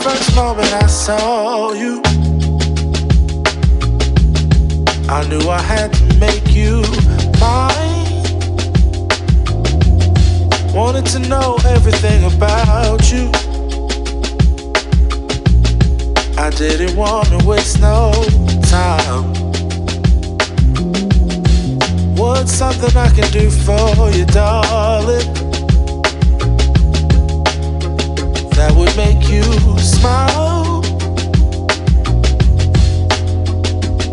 first moment I saw you, I knew I had to make you mine. Wanted to know everything about you. I didn't want to waste no time. What's something I can do for you, darling, that would make you smile?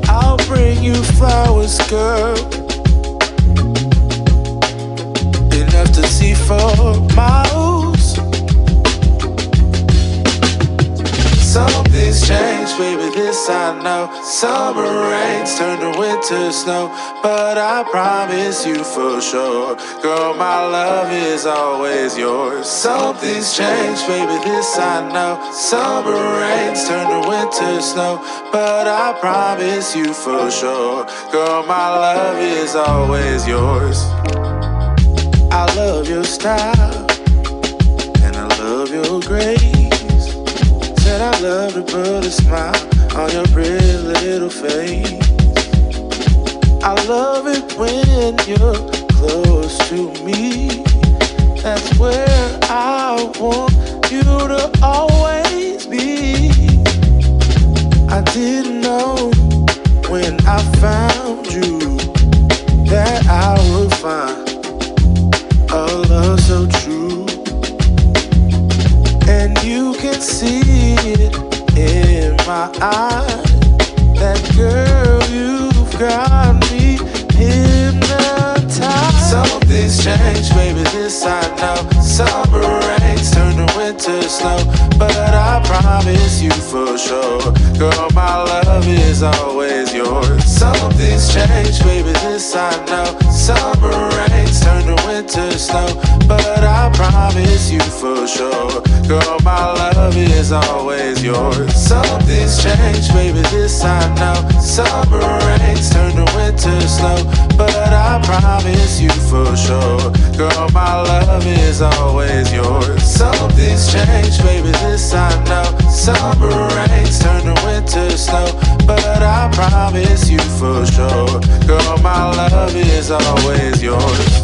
I'll bring you flowers, girl, enough to see for miles. Something's changed, baby, this I know. Summer rains turn to winter snow, but I promise you for sure, girl, my love is always yours. Something's changed, baby, this I know. Summer rains turn to winter snow, but I promise you for sure, girl, my love is always yours. I love your style, and I love your grace. Said I love to put a smile on your pretty little face. I love it when you're close to me. That's where I want you to always be. I didn't know when I found you that I would find a love so true. And you can see it in my eyes, that girl, you've got me hypnotized. Something's changed, baby, this I know. Summer rains turn to winter snow, but I promise you for sure, girl, my love is always yours. Something's changed, baby, this I know. Summer rains turn to winter snow, but I promise you for sure, girl, my love is always yours. Something's changed, baby, this I know. Summer rains turn to winter snow, but I promise you for sure, girl, my love is always yours. Something's changed, baby, this I know. Summer rains turn to winter snow, but I promise you for sure, girl, my love is always yours.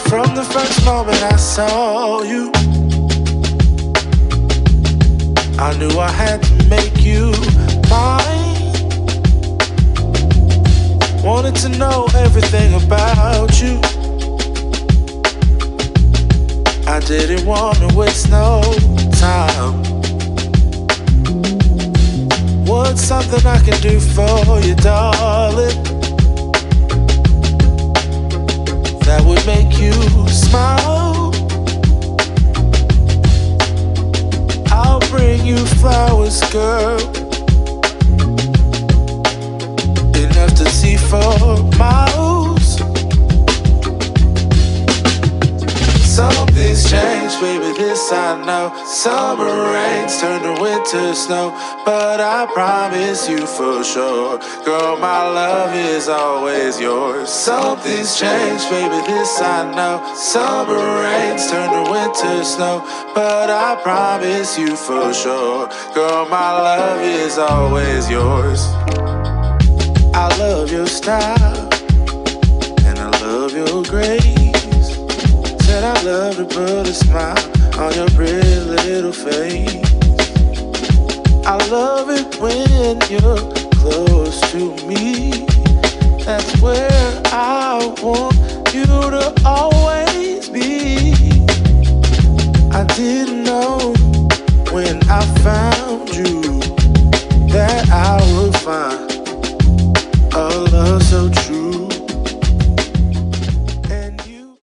From the first moment I saw you, I knew I had to make you mine. Wanted to know everything about you. I didn't want to waste no time. What's something I can do for you, darling, that would make you smile? I'll bring you flowers, girl, enough to see for miles. Something's changed, baby, this I know. Summer rains turn to winter snow, but I promise you for sure, girl, my love is always yours. Something's changed, baby, this I know. Summer rains turn to winter snow, but I promise you for sure, girl, my love is always yours. I love your style, and I love your grace. Said I love to put a smile on your pretty little face. I love it when you're close to me. That's where I want you to